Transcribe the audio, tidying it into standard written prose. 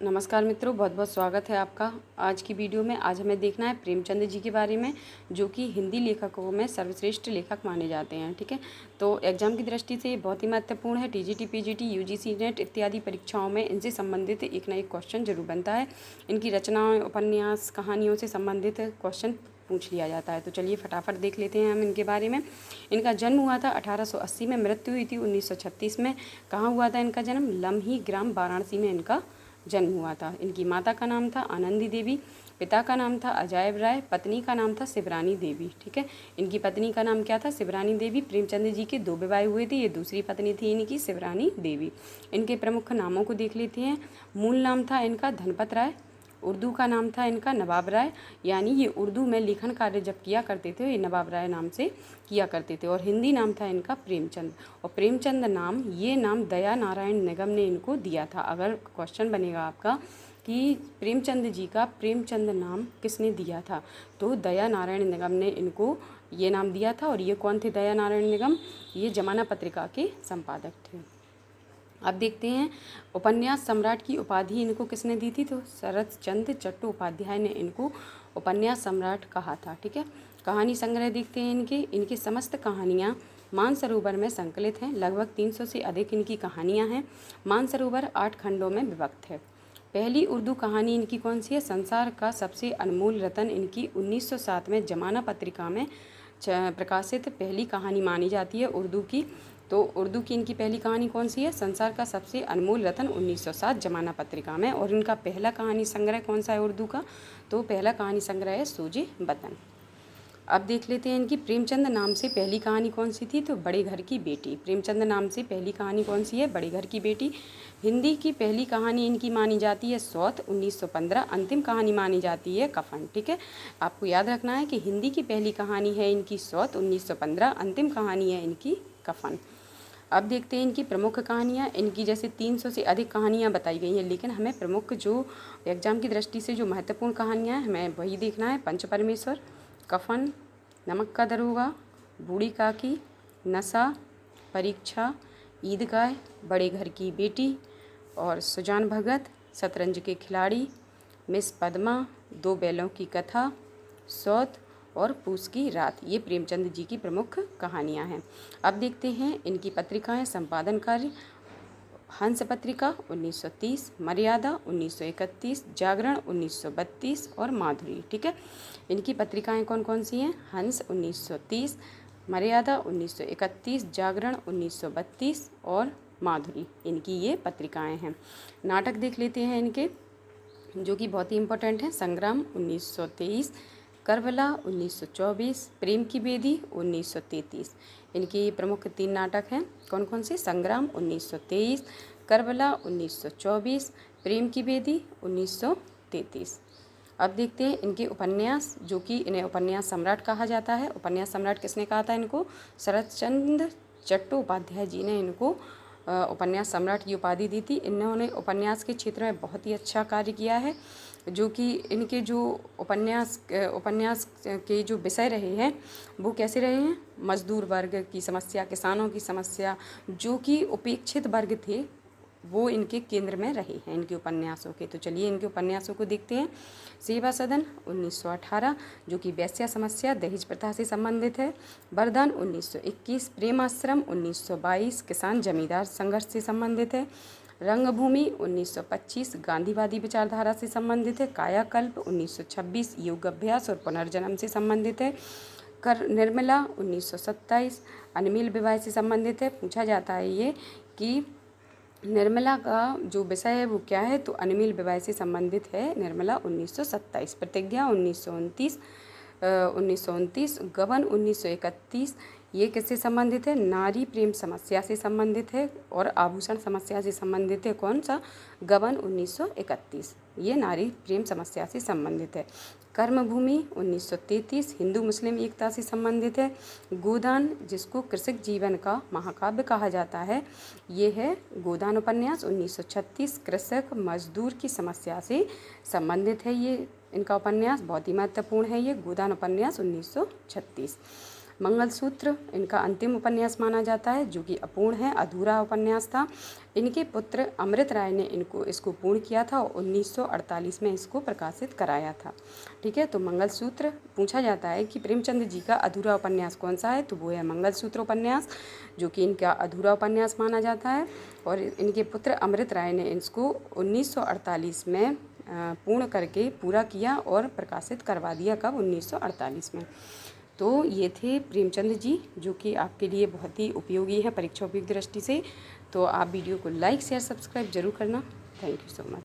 नमस्कार मित्रों, बहुत बहुत स्वागत है आपका आज की वीडियो में। आज हमें देखना है प्रेमचंद जी के बारे में, जो कि हिंदी लेखकों में सर्वश्रेष्ठ लेखक माने जाते हैं। ठीक है, तो एग्जाम की दृष्टि से ये बहुत ही महत्वपूर्ण है। टीजीटी, पीजीटी, यूजीसी नेट इत्यादि परीक्षाओं में इनसे संबंधित एक ना एक क्वेश्चन जरूर बनता है। इनकी रचनाओं, उपन्यास, कहानियों से संबंधित क्वेश्चन पूछ लिया जाता है। तो चलिए फटाफट देख लेते हैं हम इनके बारे में। इनका जन्म हुआ था 1880 में, मृत्यु हुई थी 1936 में। कहाँ हुआ था इनका जन्म? लम्ही ग्राम, वाराणसी में इनका जन्म हुआ था। इनकी माता का नाम था आनंदी देवी, पिता का नाम था अजायब राय, पत्नी का नाम था शिवरानी देवी। ठीक है, इनकी पत्नी का नाम क्या था? शिवरानी देवी। प्रेमचंद जी के 2 विवाह हुए थे। ये दूसरी पत्नी थी इनकी शिवरानी देवी। इनके प्रमुख नामों को देख लेते हैं। मूल नाम था इनका धनपत राय, उर्दू का नाम था इनका नवाब राय, यानी ये उर्दू में लेखन कार्य जब किया करते थे ये नवाब राय नाम से किया करते थे। और हिंदी नाम था इनका प्रेमचंद। और प्रेमचंद नाम, ये नाम दया नारायण निगम ने इनको दिया था। अगर क्वेश्चन बनेगा आपका कि प्रेमचंद जी का प्रेमचंद नाम किसने दिया था, तो दया नारायण निगम ने इनको ये नाम दिया था। और ये कौन थे दया नारायण निगम? ये जमाना पत्रिका के संपादक थे। अब देखते हैं उपन्यास सम्राट की उपाधि इनको किसने दी थी, तो शरद चंद्र चट्टोपाध्याय ने इनको उपन्यास सम्राट कहा था। ठीक है, कहानी संग्रह देखते हैं इनकी समस्त कहानियाँ मानसरोवर में संकलित हैं। लगभग 300 से अधिक इनकी कहानियाँ हैं। मानसरोवर 8 खंडों में विभक्त है। पहली उर्दू कहानी इनकी कौन सी है? संसार का सबसे अनमोल रतन इनकी 1907 में जमाना पत्रिका में प्रकाशित पहली कहानी मानी जाती है उर्दू की। तो उर्दू की इनकी पहली कहानी कौन सी है? संसार का सबसे अनमोल रतन, 1907 जमाना पत्रिका में। और इनका पहला कहानी संग्रह कौन सा है उर्दू का? तो पहला कहानी संग्रह है सोजे वतन। अब देख लेते हैं इनकी प्रेमचंद नाम से पहली कहानी कौन सी थी, तो बड़े घर की बेटी। प्रेमचंद नाम से पहली कहानी कौन सी है? बड़े घर की बेटी। हिंदी की पहली कहानी इनकी मानी जाती है सौत, 1915। अंतिम कहानी मानी जाती है कफन। ठीक है, आपको याद रखना है कि हिंदी की पहली कहानी है इनकी सौत, 1915। अंतिम कहानी है इनकी कफन। अब देखते हैं इनकी प्रमुख कहानियाँ। इनकी जैसे 300 से अधिक कहानियाँ बताई गई हैं, लेकिन हमें प्रमुख जो एग्जाम की दृष्टि से जो महत्वपूर्ण कहानियाँ हैं हमें वही देखना है। पंच परमेश्वर, कफन, नमक का दरोगा, बूढ़ी काकी, नशा, परीक्षा, ईदगाह, बड़े घर की बेटी और सुजान भगत, शतरंज के खिलाड़ी, मिस पद्मा, 2 बैलों की कथा, सौत और पूस की रात। ये प्रेमचंद जी की प्रमुख कहानियाँ हैं। अब देखते हैं इनकी पत्रिकाएं। संपादन कार्य हंस पत्रिका 1930, मर्यादा 1931, जागरण 1932 और माधुरी। ठीक है, इनकी पत्रिकाएं कौन कौन सी हैं? हंस 1930, मर्यादा 1931, जागरण 1932 और माधुरी, इनकी ये पत्रिकाएं हैं। नाटक देख लेते हैं इनके, जो कि बहुत ही इम्पोर्टेंट है। संग्राम 1923, करबला 1924, प्रेम की बेदी 1933। इनकी प्रमुख 3 नाटक हैं। कौन कौन से? संग्राम 1923, करबला 1924, प्रेम की बेदी 1933। अब देखते हैं इनके उपन्यास, जो कि इन्हें उपन्यास सम्राट कहा जाता है। उपन्यास सम्राट किसने कहा था इनको? शरदचंद्र चट्टोपाध्याय जी ने इनको उपन्यास सम्राट की उपाधि दी थी। इन्होंने उपन्यास के क्षेत्र में बहुत ही अच्छा कार्य किया है, जो कि इनके जो उपन्यास के जो विषय रहे हैं वो कैसे रहे हैं? मजदूर वर्ग की समस्या, किसानों की समस्या, जो कि उपेक्षित वर्ग थे, वो इनके केंद्र में रहे हैं इनके उपन्यासों के। तो चलिए इनके उपन्यासों को देखते हैं। सेवा सदन 1918, जो कि वैश्या समस्या, दहेज प्रथा से संबंधित है। वरदान 1921, प्रेमाश्रम 1922, किसान जमींदार संघर्ष से संबंधित है। रंगभूमि 1925, गांधीवादी विचारधारा से संबंधित है। कायाकल्प 1926, योग अभ्यास और पुनर्जन्म से संबंधित है। कर निर्मला 1927, अनमिल विवाह से संबंधित है। पूछा जाता है ये कि निर्मला का जो विषय है वो क्या है, तो अनमिल विवाह से संबंधित है निर्मला 1927। प्रतिज्ञा 1929, गबन 1931, ये किससे संबंधित है? नारी प्रेम समस्या से संबंधित है और आभूषण समस्या से संबंधित है। कौन सा? गबन 1931, ये नारी प्रेम समस्या से संबंधित है। कर्मभूमि 1933, हिंदू मुस्लिम एकता से संबंधित है। गोदान, जिसको कृषक जीवन का महाकाव्य कहा जाता है, ये है गोदान उपन्यास 1936, कृषक मजदूर की समस्या से संबंधित है। ये इनका उपन्यास बहुत ही महत्वपूर्ण है, ये गोदान उपन्यास 1936। मंगलसूत्र इनका अंतिम उपन्यास माना जाता है, जो कि अपूर्ण है, अधूरा उपन्यास था। इनके पुत्र अमृत राय ने इसको पूर्ण किया था और 1948 में इसको प्रकाशित कराया था। ठीक है, तो मंगलसूत्र पूछा जाता है कि प्रेमचंद जी का अधूरा उपन्यास कौन सा है, तो वो है मंगलसूत्र उपन्यास, जो कि इनका अधूरा उपन्यास माना जाता है। और इनके पुत्र अमृत राय ने इसको 1948 में पूर्ण करके पूरा किया और प्रकाशित करवा दिया। कब? 1948 में। तो ये थे प्रेमचंद जी, जो कि आपके लिए बहुत ही उपयोगी है परीक्षा उपयुक्त दृष्टि से। तो आप वीडियो को लाइक शेयर सब्सक्राइब जरूर करना। Thank you so much.